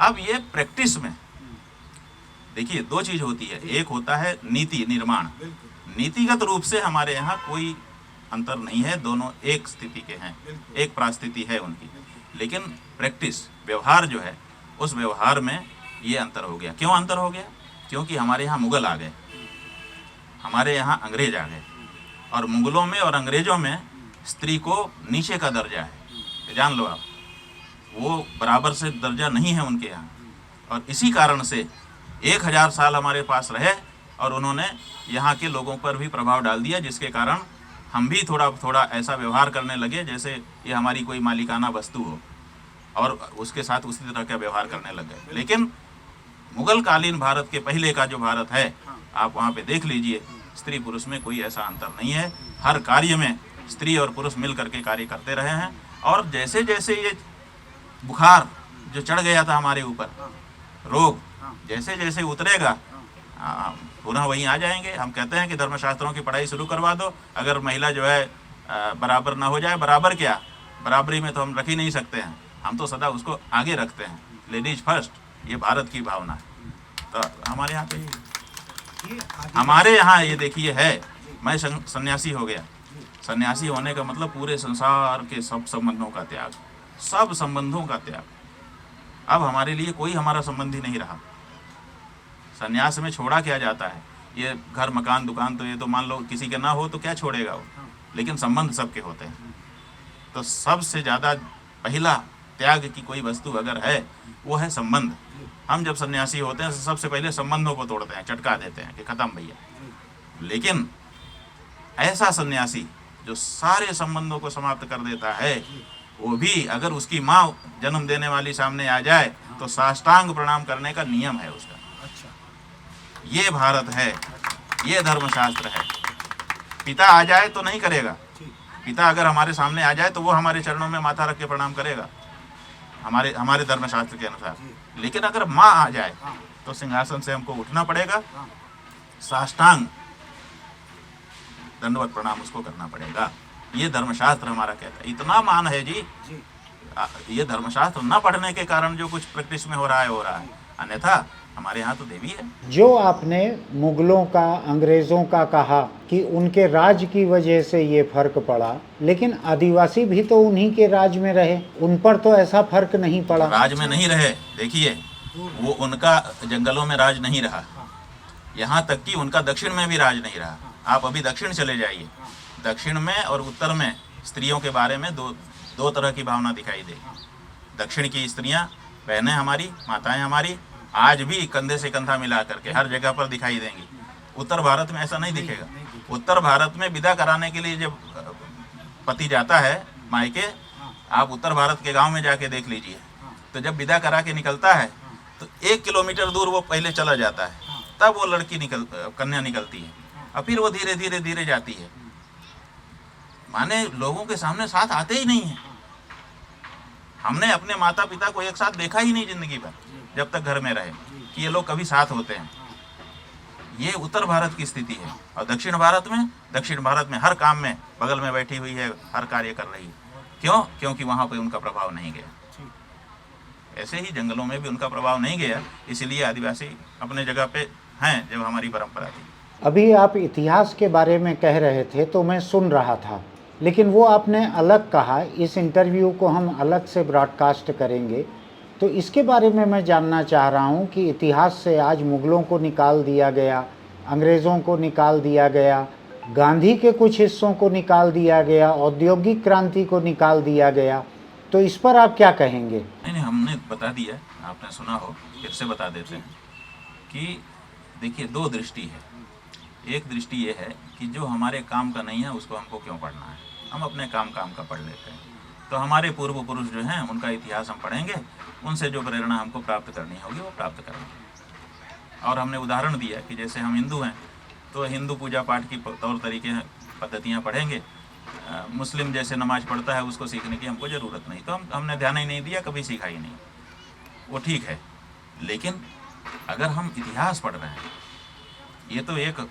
अब ये प्रैक्टिस में देखिए दो चीज होती है, एक होता है नीति निर्माण, नीतिगत रूप से हमारे यहाँ कोई अंतर नहीं है, दोनों एक स्थिति के हैं, एक परिस्थिति है उनकी, लेकिन प्रैक्टिस व्यवहार जो है, उस व्यवहार में ये अंतर हो गया। क्यों अंतर हो गया? क्योंकि हमारे यहाँ मुगल आ गए, हमारे यहाँ अंग्रेज आ गए, और मुगलों में और अंग्रेजों में स्त्री को नीचे का दर्जा है, जान लो आप, वो बराबर से दर्जा नहीं है उनके यहाँ। और इसी कारण से 1000 साल हमारे पास रहे और उन्होंने यहाँ के लोगों पर भी प्रभाव डाल दिया, जिसके कारण हम भी थोड़ा थोड़ा ऐसा व्यवहार करने लगे जैसे ये हमारी कोई मालिकाना वस्तु हो, और उसके साथ उसी तरह का व्यवहार करने लग गए। लेकिन मुगल कालीन भारत के पहले का जो भारत है, आप वहाँ पे देख लीजिए, स्त्री पुरुष में कोई ऐसा अंतर नहीं है, हर कार्य में स्त्री और पुरुष मिल करके कार्य करते रहे हैं। और जैसे जैसे ये बुखार जो चढ़ गया था हमारे ऊपर, रोग जैसे जैसे उतरेगा, पुनः वहीं आ जाएंगे। हम कहते हैं कि धर्मशास्त्रों की पढ़ाई शुरू करवा दो, अगर महिला जो है बराबर ना हो जाए, बराबर क्या, बराबरी में तो हम रख ही नहीं सकते हैं, हम तो सदा उसको आगे रखते हैं, लेडीज फर्स्ट, ये भारत की भावना है। तो हमारे यहाँ पे हमारे यहाँ ये देखिए है, मैं सन्यासी हो गया, सन्यासी होने का मतलब पूरे संसार के सब संबंधों का त्याग, सब संबंधों का त्याग। अब हमारे लिए कोई हमारा संबंधी नहीं रहा। सन्यास में छोड़ा क्या जाता है, ये घर मकान दुकान, तो ये तो मान लो किसी के ना हो तो क्या छोड़ेगा वो, लेकिन संबंध सबके होते हैं। तो सबसे ज़्यादा पहला त्याग की कोई वस्तु अगर है वो है संबंध। हम जब सन्यासी होते हैं सबसे पहले संबंधों को तोड़ते हैं, चटका देते हैं कि खत्म भैया। लेकिन ऐसा सन्यासी जो सारे संबंधों को समाप्त कर देता है, वो भी अगर उसकी माँ जन्म देने वाली सामने आ जाए तो साष्टांग प्रणाम करने का नियम है उसका। ये भारत है, ये धर्मशास्त्र है। पिता आ जाए तो नहीं करेगा, पिता अगर हमारे सामने आ जाए तो वो हमारे चरणों में माथा रख के प्रणाम करेगा हमारे धर्मशास्त्र के अनुसार। लेकिन अगर माँ आ जाए तो सिंहासन से हमको उठना पड़ेगा, साष्टांग दंडवत प्रणाम उसको करना पड़ेगा। ये धर्मशास्त्र हमारा कहता है। इतना मान है जी, ये धर्मशास्त्र न पढ़ने के कारण जो कुछ प्रैक्टिस में हो रहा है, अन्यथा हमारे यहाँ तो देवी है। जो आपने मुगलों का, अंग्रेज़ों का कहा कि उनके राज की वजह से ये फर्क पड़ा, लेकिन आदिवासी भी तो उन्हीं के राज में रहे, उन पर तो ऐसा फर्क नहीं पड़ा। राज में नहीं रहे, देखिए वो उनका जंगलों में राज नहीं रहा, यहाँ तक कि उनका दक्षिण में भी राज नहीं रहा। आप अभी दक्षिण चले जाइए, दक्षिण में और उत्तर में स्त्रियों के बारे में दो तरह की भावना दिखाई देगी। दक्षिण की स्त्रियां, बहनें हमारी, माताएं हमारी, आज भी कंधे से कंधा मिला करके हर जगह पर दिखाई देंगी। उत्तर भारत में ऐसा नहीं दिखेगा। उत्तर भारत में विदा कराने के लिए जब पति जाता है मायके, आप उत्तर भारत के गांव में जाके देख लीजिए, तो जब विदा करा के निकलता है तो 1 किलोमीटर दूर वो पहले चला जाता है, तब वो लड़की कन्या निकलती है, और फिर वो धीरे धीरे धीरे जाती है। माने लोगों के सामने साथ आते ही नहीं है। हमने अपने माता पिता को एक साथ देखा ही नहीं जिंदगी भर, जब तक घर में रहे, कि ये लोग कभी साथ होते हैं। ये उत्तर भारत की स्थिति है। और दक्षिण भारत में हर काम में बगल में बैठी हुई है, हर कार्य कर रही है। क्यों? क्योंकि वहाँ पे उनका प्रभाव नहीं गया। ऐसे ही जंगलों में भी उनका प्रभाव नहीं गया, इसलिए आदिवासी अपने जगह पे हैं, जब हमारी परंपरा थी। अभी आप इतिहास के बारे में कह रहे थे तो मैं सुन रहा था लेकिन वो आपने अलग कहा, इस इंटरव्यू को हम अलग से ब्रॉडकास्ट करेंगे। तो इसके बारे में मैं जानना चाह रहा हूँ कि इतिहास से आज मुग़लों को निकाल दिया गया, अंग्रेज़ों को निकाल दिया गया, गांधी के कुछ हिस्सों को निकाल दिया गया, औद्योगिक क्रांति को निकाल दिया गया, तो इस पर आप क्या कहेंगे? नहीं, हमने बता दिया, आपने सुना हो, फिर से बता देते हैं कि देखिए, दो दृष्टि है। एक दृष्टि ये है कि जो हमारे काम का नहीं है उसको हमको क्यों पढ़ना है, हम अपने काम का पढ़ लेते हैं। तो हमारे पूर्व पुरुष जो हैं उनका इतिहास हम पढ़ेंगे, उनसे जो प्रेरणा हमको प्राप्त करनी होगी वो प्राप्त करेंगे। और हमने उदाहरण दिया कि जैसे हम हिंदू हैं तो हिंदू पूजा पाठ की तौर तरीके पद्धतियाँ पढ़ेंगे, मुस्लिम जैसे नमाज पढ़ता है उसको सीखने की हमको ज़रूरत नहीं, तो हमने ध्यान ही नहीं दिया, कभी सीखा ही नहीं, वो ठीक है। लेकिन अगर हम इतिहास पढ़ रहे हैं, ये तो एक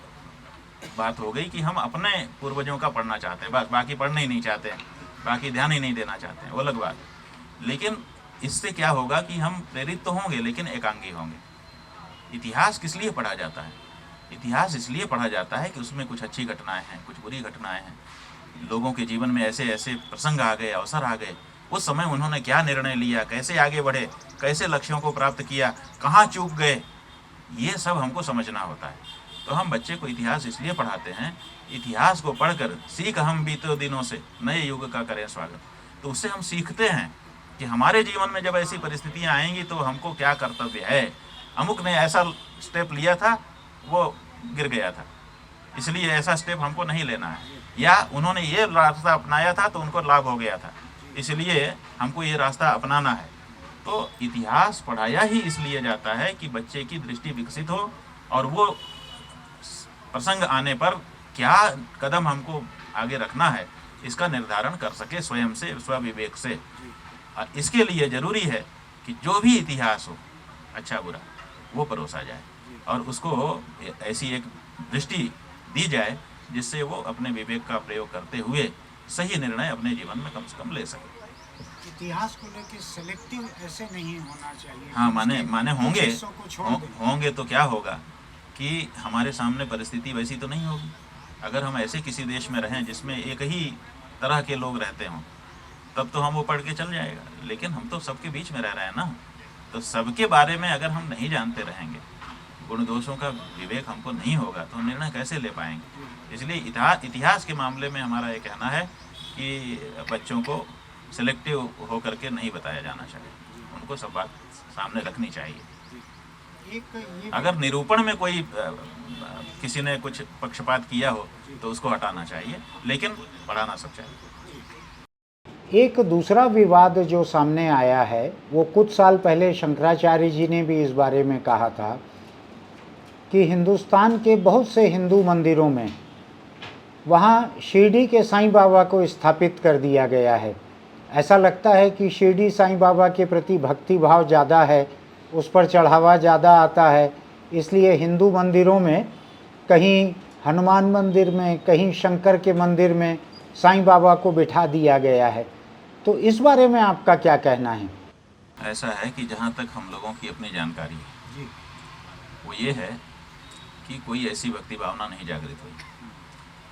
बात हो गई कि हम अपने पूर्वजों का पढ़ना चाहते हैं, बस बाकी पढ़ना ही नहीं चाहते हैं, बाकी ध्यान ही नहीं देना चाहते हैं, वो अलग बात है। लेकिन इससे क्या होगा कि हम प्रेरित तो होंगे लेकिन एकांगी होंगे। इतिहास किस लिए पढ़ा जाता है? इतिहास इसलिए पढ़ा जाता है कि उसमें कुछ अच्छी घटनाएं हैं, कुछ बुरी घटनाएं हैं, लोगों के जीवन में ऐसे ऐसे प्रसंग आ गए, अवसर आ गए, उस समय उन्होंने क्या निर्णय लिया, कैसे आगे बढ़े, कैसे लक्ष्यों को प्राप्त किया, कहाँ चूक गए, ये सब हमको समझना होता है। तो हम बच्चे को इतिहास इसलिए पढ़ाते हैं, इतिहास को पढ़कर सीख हम बीते दिनों से नए युग का करें स्वागत। तो उससे हम सीखते हैं कि हमारे जीवन में जब ऐसी परिस्थितियाँ आएंगी तो हमको क्या कर्तव्य है। अमुक ने ऐसा स्टेप लिया था, वो गिर गया था, इसलिए ऐसा स्टेप हमको नहीं लेना है, या उन्होंने ये रास्ता अपनाया था तो उनको लाभ हो गया था, इसलिए हमको ये रास्ता अपनाना है। तो इतिहास पढ़ाया ही इसलिए जाता है कि बच्चे की दृष्टि विकसित हो और वो प्रसंग आने पर क्या कदम हमको आगे रखना है इसका निर्धारण कर सके स्वयं से, स्वविवेक से। इसके लिए ज़रूरी है कि जो भी इतिहास हो, अच्छा बुरा, वो परोसा जाए और उसको ऐसी एक दृष्टि दी जाए जिससे वो अपने विवेक का प्रयोग करते हुए सही निर्णय अपने जीवन में कम से कम ले सके। इतिहास को लेकर सेलेक्टिव ऐसे नहीं होना चाहिए। हाँ, माने होंगे, होंगे तो क्या होगा कि हमारे सामने परिस्थिति वैसी तो नहीं होगी। अगर हम ऐसे किसी देश में रहें जिसमें एक ही तरह के लोग रहते हों, तब तो हम वो पढ़ के चल जाएगा। लेकिन हम तो सबके बीच में रह रहे हैं ना, तो सबके बारे में अगर हम नहीं जानते रहेंगे, गुण दोषों का विवेक हमको नहीं होगा, तो निर्णय कैसे ले पाएंगे। इसलिए इतिहास के मामले में हमारा ये कहना है कि बच्चों को सेलेक्टिव होकर के नहीं बताया जाना चाहिए, उनको सब बात सामने रखनी चाहिए। अगर निरूपण में कोई किसी ने कुछ पक्षपात किया हो तो उसको हटाना चाहिए, लेकिन पढ़ाना सब चाहिए। एक दूसरा विवाद जो सामने आया है, वो कुछ साल पहले शंकराचार्य जी ने भी इस बारे में कहा था कि हिंदुस्तान के बहुत से हिंदू मंदिरों में वहाँ शिरडी के साईं बाबा को स्थापित कर दिया गया है। ऐसा लगता है कि शिरडी साईं बाबा के प्रति भक्ति भाव ज़्यादा है, उस पर चढ़ावा ज़्यादा आता है, इसलिए हिंदू मंदिरों में कहीं हनुमान मंदिर में, कहीं शंकर के मंदिर में साईं बाबा को बिठा दिया गया है। तो इस बारे में आपका क्या कहना है? ऐसा है कि जहाँ तक हम लोगों की अपनी जानकारी है जी, वो ये है कि कोई ऐसी भक्ति भावना नहीं जागृत हुई।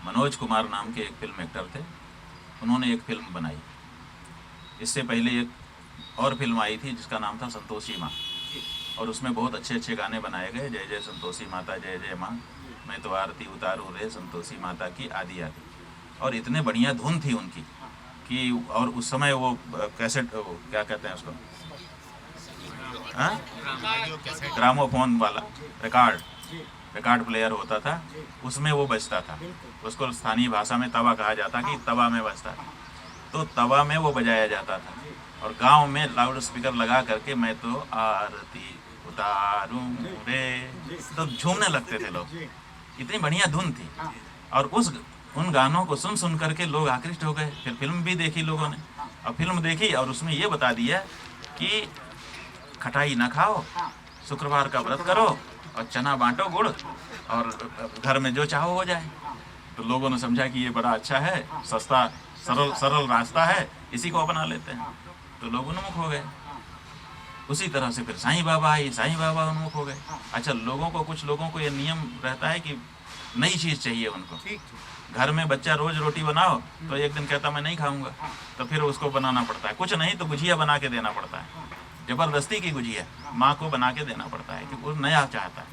मनोज कुमार नाम के एक फिल्म एक्टर थे, उन्होंने एक फिल्म बनाई। इससे पहले एक और फिल्म आई थी जिसका नाम था संतोषी माँ, और उसमें बहुत अच्छे अच्छे गाने बनाए गए, जय जय संतोषी माता, जय जय माँ, मैं तो आरती उतारूँ रे संतोषी माता की, आदि आदि। और इतने बढ़िया धुन थी उनकी कि, और उस समय वो कैसेट, क्या कहते हैं उसको, ग्रामोफोन वाला रिकॉर्ड प्लेयर होता था, उसमें वो बजता था। उसको स्थानीय भाषा में तवा कहा जाता कि तवा में बजता था, तो तवा में वो बजाया जाता था। और गांव में लाउड स्पीकर लगा करके मैं तो आरती उतारूं रे, तो झूमने लगते थे लोग, इतनी बढ़िया धुन थी। और उन गानों को सुन सुन करके लोग आकृष्ट हो गए। फिर फिल्म भी देखी लोगों ने, और फिल्म देखी और उसमें ये बता दिया कि खटाई ना खाओ, शुक्रवार का व्रत करो और चना बांटो गुड़, और घर में जो चाहो हो जाए। तो लोगों ने समझा कि ये बड़ा अच्छा है, सस्ता सरल रास्ता है, इसी को अपना लेते हैं। तो लोग उन्मुख हो गए। उसी तरह से फिर साईं बाबा आई, साईं बाबा उन्मुख हो गए। अच्छा, कुछ लोगों को ये नियम रहता है कि नई चीज़ चाहिए उनको। ठीक। घर में बच्चा रोज रोटी बनाओ तो एक दिन कहता मैं नहीं खाऊंगा, तो फिर उसको बनाना पड़ता है, कुछ नहीं तो गुजिया बना के देना पड़ता है, ज़बरदस्ती की गुजिया माँ को बना के देना पड़ता है क्योंकि वो नया चाहता है।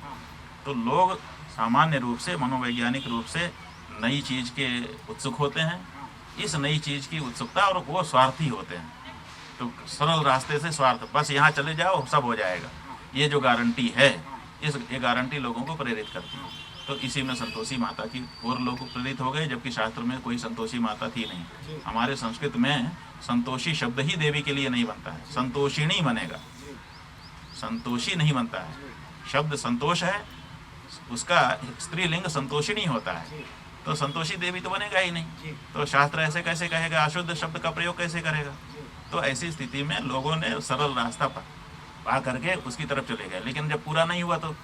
तो लोग सामान्य रूप से मनोवैज्ञानिक रूप से नई चीज़ के उत्सुक होते हैं, इस नई चीज़ की उत्सुकता, और वो स्वार्थी होते हैं। तो सरल रास्ते से स्वार्थ, बस यहाँ चले जाओ सब हो जाएगा, ये जो गारंटी है, ये गारंटी लोगों को प्रेरित करती है। तो इसी में संतोषी माता की और लोग प्रेरित हो गए, जबकि शास्त्र में कोई संतोषी माता थी नहीं। हमारे संस्कृत में संतोषी शब्द ही देवी के लिए नहीं बनता है, संतोषिणी बनेगा, संतोषी नहीं बनता है। शब्द संतोष है, उसका स्त्रीलिंग संतोषिणी होता है, तो संतोषी देवी तो बनेगा ही नहीं। तो शास्त्र ऐसे कैसे कहेगा, अशुद्ध शब्द का प्रयोग कैसे करेगा। तो ऐसी स्थिति में लोगों ने सरल रास्ता पा करके उसकी तरफ चले गए। लेकिन जब पूरा नहीं हुआ तो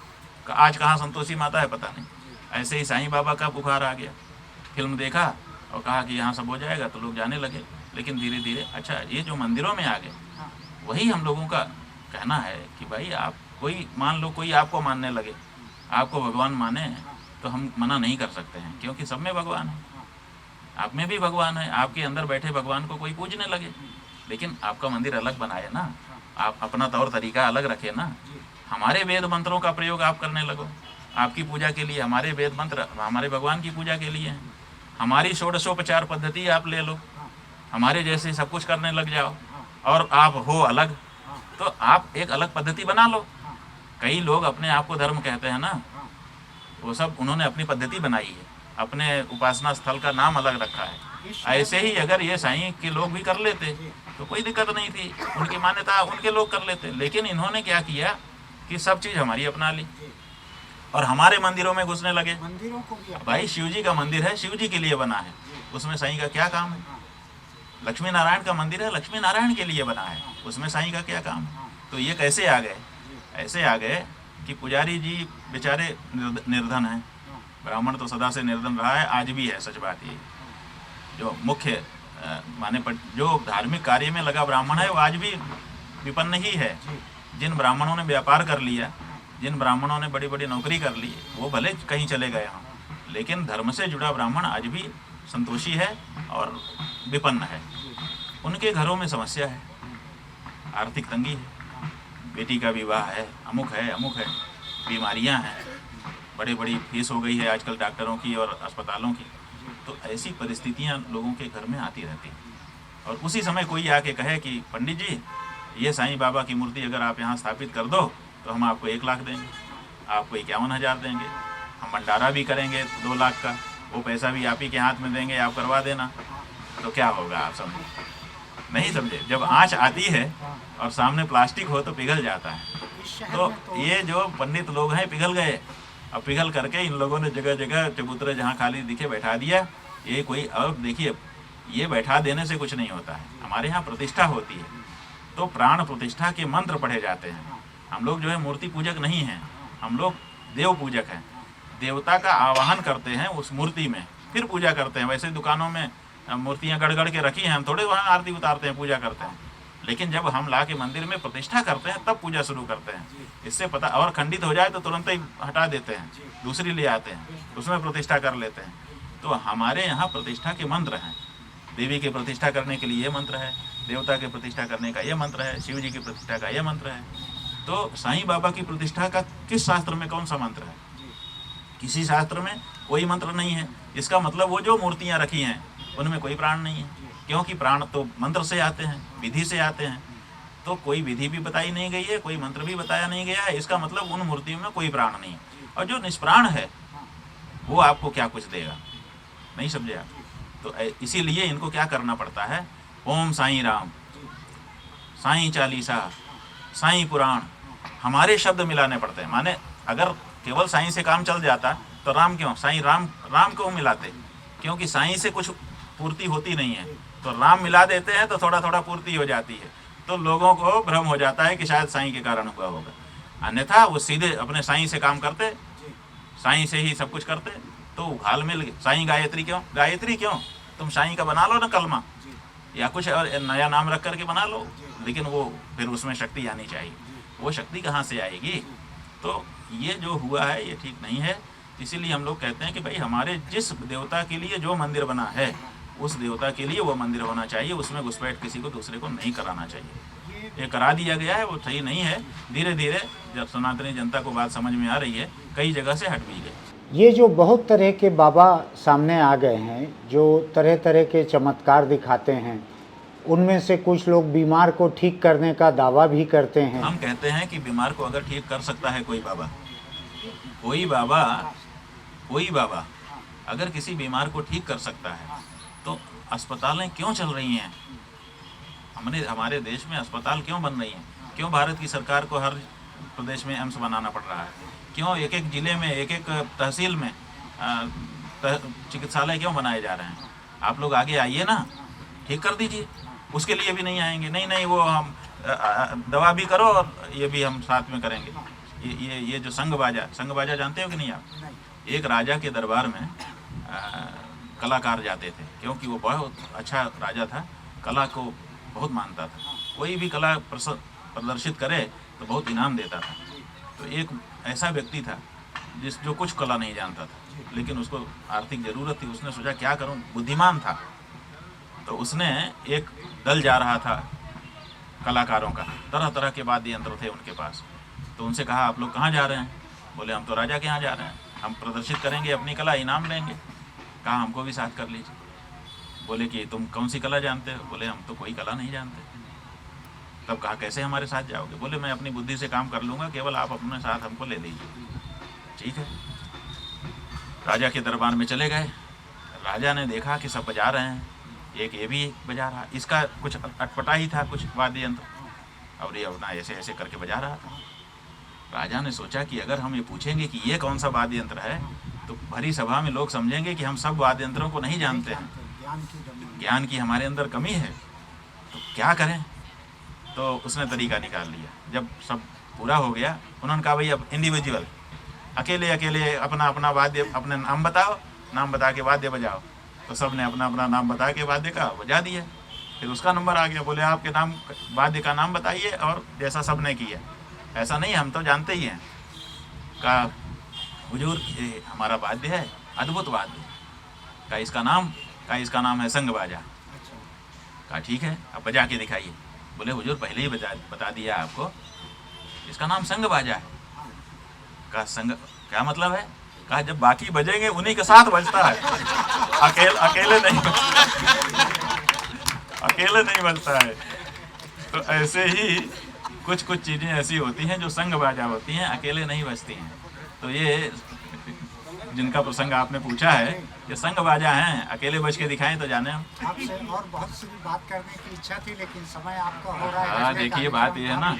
आज कहाँ संतोषी माता है पता नहीं। ऐसे ही साईं बाबा का बुखार आ गया, फिल्म देखा और कहा कि यहाँ सब हो जाएगा, तो लोग जाने लगे। लेकिन धीरे धीरे अच्छा ये जो मंदिरों में आ गए, वही हम लोगों का कहना है कि भाई आप कोई मान लो, कोई आपको मानने लगे, आपको भगवान माने, तो हम मना नहीं कर सकते हैं, क्योंकि सब में भगवान है, आप में भी भगवान है। आपके अंदर बैठे भगवान को कोई पूजने लगे, लेकिन आपका मंदिर अलग बनाए ना, आप अपना तौर तरीका अलग रखे ना। हमारे वेद मंत्रों का प्रयोग आप करने लगो आपकी पूजा के लिए, हमारे वेद मंत्र हमारे भगवान की पूजा के लिए हैं। हमारी षोडशोपचार पद्धति आप ले लो, हमारे जैसे सब कुछ करने लग जाओ, और आप हो अलग, तो आप एक अलग पद्धति बना लो। कई लोग अपने आप को धर्म कहते हैं ना, वो सब उन्होंने अपनी पद्धति बनाई है, अपने उपासना स्थल का नाम अलग रखा है। ऐसे ही अगर ये साईं के लोग भी कर लेते तो कोई दिक्कत नहीं थी, उनकी मान्यता उनके लोग कर लेते। लेकिन इन्होंने क्या किया कि सब चीज़ हमारी अपना ली और हमारे मंदिरों में घुसने लगे। मंदिरों को भी भाई शिव जी का मंदिर है, शिव जी के लिए बना है, उसमें साईं का क्या काम है। लक्ष्मी नारायण का मंदिर है, लक्ष्मी नारायण के लिए बना है, उसमें साईं का क्या काम है। तो ये कैसे आ गए, ऐसे आ गए कि पुजारी जी बेचारे निर्धन हैं। ब्राह्मण तो सदा से निर्धन रहा है, आज भी है, सच बात ये। जो मुख्य माने जो धार्मिक कार्य में लगा ब्राह्मण है वो आज भी विपन्न ही है। जिन ब्राह्मणों ने व्यापार कर लिया, जिन ब्राह्मणों ने बड़ी बड़ी नौकरी कर ली, वो भले कहीं चले गए हों, लेकिन धर्म से जुड़ा ब्राह्मण आज भी संतोषी है और विपन्न है। उनके घरों में समस्या है, आर्थिक तंगी है, बेटी का विवाह है, अमुक है, अमुक है, बीमारियां हैं, बड़ी बड़ी फीस हो गई है आजकल डॉक्टरों की और अस्पतालों की। तो ऐसी परिस्थितियां लोगों के घर में आती रहती हैं। और उसी समय कोई आके कहे कि पंडित जी ये साईं बाबा की मूर्ति अगर आप यहाँ स्थापित कर दो तो हम आपको 1 लाख देंगे, आपको 51,000 देंगे, हम भंडारा भी करेंगे 2 लाख का, वो पैसा भी आप ही के हाथ में देंगे, आप करवा देना। तो क्या होगा आप समझे, नहीं समझे। जब आँच आती है और सामने प्लास्टिक हो तो पिघल जाता है। तो ये जो पंडित लोग हैं पिघल गए। अब पिघल करके इन लोगों ने जगह जगह चबूतरे जहाँ खाली दिखे बैठा दिया। ये कोई, अब देखिए ये बैठा देने से कुछ नहीं होता है, हमारे यहाँ प्रतिष्ठा होती है, तो प्राण प्रतिष्ठा के मंत्र पढ़े जाते हैं। हम लोग जो है मूर्ति पूजक नहीं हैं, हम लोग देव पूजक हैं। देवता का आवाहन करते हैं उस मूर्ति में, फिर पूजा करते हैं। वैसे दुकानों में मूर्तियाँ गड़ के रखी हैं, हम थोड़े वहाँ आरती उतारते हैं, पूजा करते हैं। लेकिन जब हम ला के मंदिर में प्रतिष्ठा करते हैं तब पूजा शुरू करते हैं। इससे पता, और खंडित हो जाए तो तुरंत ही हटा देते हैं, दूसरी ले आते हैं, उसमें प्रतिष्ठा कर लेते हैं। तो हमारे यहाँ प्रतिष्ठा के मंत्र हैं। देवी की प्रतिष्ठा करने के लिए ये मंत्र है, देवता की प्रतिष्ठा करने का ये मंत्र है, शिव जी की प्रतिष्ठा का ये मंत्र है। तो साईं बाबा की प्रतिष्ठा का किस शास्त्र में कौन सा मंत्र है? किसी शास्त्र में कोई मंत्र नहीं है। इसका मतलब वो जो मूर्तियाँ रखी हैं उनमें कोई प्राण नहीं है, क्योंकि प्राण तो मंत्र से आते हैं, विधि से आते हैं। तो कोई विधि भी बताई नहीं गई है, कोई मंत्र भी बताया नहीं गया है। इसका मतलब उन मूर्तियों में कोई प्राण नहीं है। और जो निष्प्राण है वो आपको क्या कुछ देगा, नहीं समझे आप। तो इसीलिए इनको क्या करना पड़ता है, ओम साईं राम, साईं चालीसा, साईं पुराण, हमारे शब्द मिलाने पड़ते हैं। माने अगर केवल साईं से काम चल जाता तो राम क्यों, साईं राम क्यों मिलाते? क्योंकि साईं से कुछ पूर्ति होती नहीं है, तो राम मिला देते हैं तो थोड़ा थोड़ा पूर्ति हो जाती है। तो लोगों को भ्रम हो जाता है कि शायद साईं के कारण हुआ होगा, अन्यथा वो सीधे अपने साईं से काम करते, साईं से ही सब कुछ करते। तो हाल मिल गए। साईं गायत्री क्यों, तुम साईं का बना लो ना कलमा, या कुछ और नया नाम रख करके बना लो, लेकिन वो फिर उसमें शक्ति आनी चाहिए। वो शक्ति कहाँ से आएगी? तो ये जो हुआ है ये ठीक नहीं है। इसीलिए हम लोग कहते हैं कि भाई हमारे जिस देवता के लिए जो मंदिर बना है उस देवता के लिए वो मंदिर होना चाहिए, उसमें घुसपैठ किसी को दूसरे को नहीं कराना चाहिए। ये करा दिया गया है, वो सही नहीं है। धीरे धीरे जब सनातनी जनता को बात समझ में आ रही है, कई जगह से हट भी गई। ये जो बहुत तरह के बाबा सामने आ गए हैं, जो तरह तरह के चमत्कार दिखाते हैं, उनमें से कुछ लोग बीमार को ठीक करने का दावा भी करते हैं। हम कहते हैं कि बीमार को अगर ठीक कर सकता है कोई बाबा अगर किसी बीमार को ठीक कर सकता है तो अस्पतालें क्यों चल रही हैं? हमारे देश में अस्पताल क्यों बन रही हैं? क्यों भारत की सरकार को हर प्रदेश में एम्स बनाना पड़ रहा है? क्यों एक एक ज़िले में, एक एक तहसील में चिकित्सालय क्यों बनाए जा रहे हैं? आप लोग आगे आइए ना, ठीक कर दीजिए। उसके लिए भी नहीं आएंगे, नहीं वो हम दवा भी करो और ये भी हम साथ में करेंगे। ये जो संघ बाजा जानते हो कि नहीं आप? एक राजा के दरबार में कलाकार जाते थे, क्योंकि वो बहुत अच्छा राजा था, कला को बहुत मानता था। कोई भी कला प्रदर्शित करे तो बहुत इनाम देता था। तो एक ऐसा व्यक्ति था जो कुछ कला नहीं जानता था, लेकिन उसको आर्थिक ज़रूरत थी। उसने सोचा क्या करूं, बुद्धिमान था, तो उसने एक दल जा रहा था कलाकारों का, तरह तरह के वाद्य यंत्र थे उनके पास। तो उनसे कहा आप लोग कहाँ जा रहे हैं? बोले हम तो राजा के यहाँ जा रहे हैं, हम प्रदर्शित करेंगे अपनी कला, इनाम लेंगे। कहा हमको भी साथ कर लीजिए। बोले कि तुम कौन सी कला जानते हो? बोले हम तो कोई कला नहीं जानते। तब कहा कैसे हमारे साथ जाओगे? बोले मैं अपनी बुद्धि से काम कर लूँगा, केवल आप अपने साथ हमको ले लीजिए। ठीक है, राजा के दरबार में चले गए। राजा ने देखा कि सब बजा रहे हैं, एक ये भी बजा रहा, इसका कुछ अटपटा ही था, कुछ वाद्य यंत्र, और ये अपना ऐसे ऐसे करके बजा रहा था। राजा ने सोचा कि अगर हम ये पूछेंगे कि ये कौन सा वाद्य यंत्र है तो भरी सभा में लोग समझेंगे कि हम सब वाद्य यंत्रों को नहीं जानते हैं, ज्ञान की हमारे अंदर कमी है, तो क्या करें? तो उसने तरीका निकाल लिया। जब सब पूरा हो गया, उन्होंने कहा भाई अब इंडिविजुअल, अकेले अकेले अपना अपना वाद्य, अपने नाम बताओ, नाम बता के वाद्य बजाओ। तो सब ने अपना अपना नाम बता के वाद्य का बजा दिया। फिर उसका नंबर आ गया, बोले आपके नाम वाद्य का नाम बताइए, और जैसा सब ने किया। ऐसा नहीं हम तो जानते ही हैं। कहा हुजूर ये हमारा वाद्य है, अद्भुत वाद्य। कहा इसका नाम है संघ बाजा। कहा ठीक है, अब बजा के दिखाइए। बोले हुजूर पहले ही बता दिया आपको, इसका नाम संघ बाजा है। कहा संघ क्या मतलब है? कहा जब बाकी बजेंगे उन्हीं के साथ बजता है, अकेले नहीं बजता है। तो ऐसे ही कुछ चीज़ें ऐसी होती हैं जो संघ बाजा होती हैं, अकेले नहीं बजती हैं। तो ये जिनका प्रसंग आपने पूछा है, ये संघ बाजा हैं, अकेले बज के दिखाएं तो जाने हम। आपसे और बहुत सी बात करने की इच्छा थी, लेकिन समय आपका हो रहा है। हाँ देखिए, बात ये है ना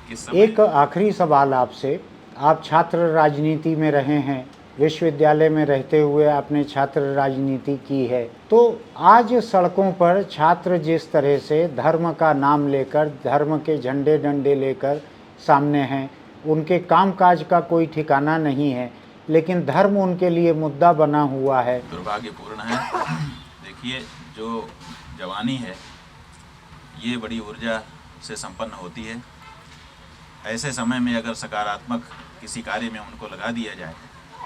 कि एक आखिरी सवाल आपसे, आप छात्र राजनीति में रहे हैं, विश्वविद्यालय में रहते हुए आपने छात्र राजनीति की है, तो आज सड़कों पर छात्र जिस तरह से धर्म का नाम लेकर, धर्म के झंडे डंडे लेकर सामने हैं, उनके कामकाज का कोई ठिकाना नहीं है, लेकिन धर्म उनके लिए मुद्दा बना हुआ है। दुर्भाग्यपूर्ण है। देखिए, जो जवानी है ये बड़ी ऊर्जा से संपन्न होती है। ऐसे समय में अगर सकारात्मक किसी कार्य में उनको लगा दिया जाए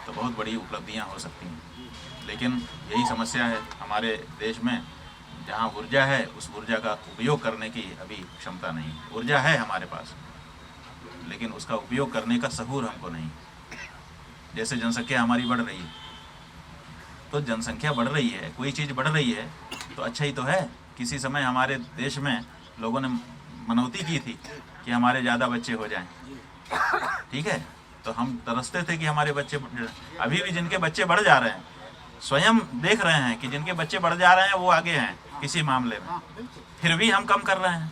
तो बहुत बड़ी उपलब्धियां हो सकती हैं। लेकिन यही समस्या है हमारे देश में, जहां ऊर्जा है उस ऊर्जा का उपयोग करने की अभी क्षमता नहीं। ऊर्जा है हमारे पास, लेकिन उसका उपयोग करने का सहूर हमको नहीं। जैसे जनसंख्या हमारी बढ़ रही है, तो जनसंख्या बढ़ रही है, कोई चीज़ बढ़ रही है तो अच्छा ही तो है। किसी समय हमारे देश में लोगों ने मनौती की थी कि हमारे ज़्यादा बच्चे हो जाएं, ठीक है, तो हम तरसते थे कि हमारे बच्चे, अभी भी जिनके बच्चे बढ़ जा रहे हैं, स्वयं देख रहे हैं कि जिनके बच्चे बढ़ जा रहे हैं वो आगे हैं किसी मामले में, फिर भी हम कम कर रहे हैं।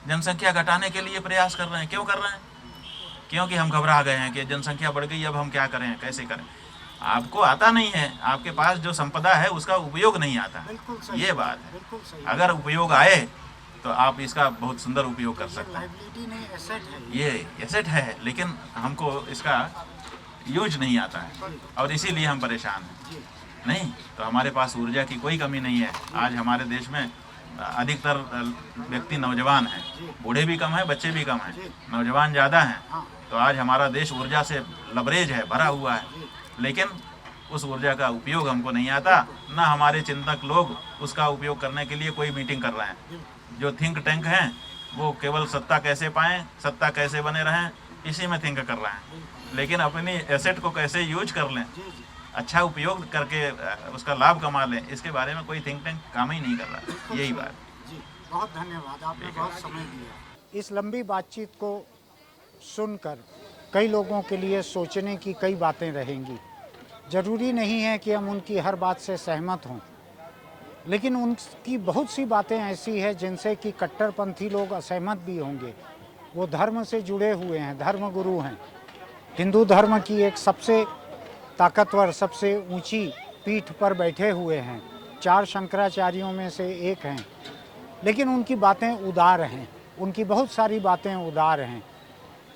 जनसंख्या घटाने के लिए प्रयास कर रहे हैं। क्यों कर रहे हैं? क्योंकि हम घबरा गए हैं कि जनसंख्या बढ़ गई, अब हम क्या करें, कैसे करें। आपको आता नहीं है, आपके पास जो संपदा है उसका उपयोग नहीं आता, ये बात है। अगर उपयोग आए तो आप इसका बहुत सुंदर उपयोग कर सकते हैं। ये एसेट है, लेकिन हमको इसका यूज नहीं आता है और इसीलिए हम परेशान हैं। नहीं तो हमारे पास ऊर्जा की कोई कमी नहीं है। आज हमारे देश में अधिकतर व्यक्ति नौजवान हैं, बूढ़े भी कम हैं, बच्चे भी कम हैं, नौजवान ज़्यादा हैं। तो आज हमारा देश ऊर्जा से लबरेज है, भरा हुआ है। लेकिन उस ऊर्जा का उपयोग हमको नहीं आता, ना हमारे चिंतक लोग उसका उपयोग करने के लिए कोई मीटिंग कर रहे हैं। जो थिंक टैंक हैं वो केवल सत्ता कैसे पाएं, सत्ता कैसे बने रहें, इसी में थिंक कर रहे हैं, लेकिन अपनी एसेट को कैसे यूज कर लें, अच्छा उपयोग करके उसका लाभ कमा लें, इसके बारे में कोई थिंक टैंक काम ही नहीं कर रहा। यही बात। जी, बहुत धन्यवाद, आपने बहुत समय दिया। इस लंबी बातचीत को सुनकर कई लोगों के लिए सोचने की कई बातें रहेंगी। ज़रूरी नहीं है कि हम उनकी हर बात से सहमत हों, लेकिन उनकी बहुत सी बातें ऐसी हैं जिनसे कि कट्टरपंथी लोग असहमत भी होंगे। वो धर्म से जुड़े हुए हैं, धर्म गुरु हैं। हिंदू धर्म की एक सबसे ताकतवर, सबसे ऊंची पीठ पर बैठे हुए हैं, 4 शंकराचार्यों में से एक हैं, लेकिन उनकी बातें उदार हैं, उनकी बहुत सारी बातें उदार हैं।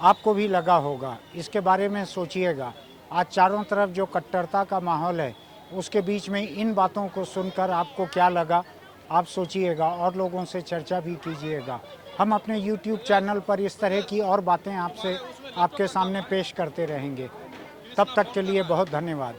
आपको भी लगा होगा, इसके बारे में सोचिएगा। आज चारों तरफ जो कट्टरता का माहौल है, उसके बीच में इन बातों को सुनकर आपको क्या लगा, आप सोचिएगा और लोगों से चर्चा भी कीजिएगा। हम अपने YouTube चैनल पर इस तरह की और बातें आपके सामने पेश करते रहेंगे। तब तक के लिए बहुत धन्यवाद।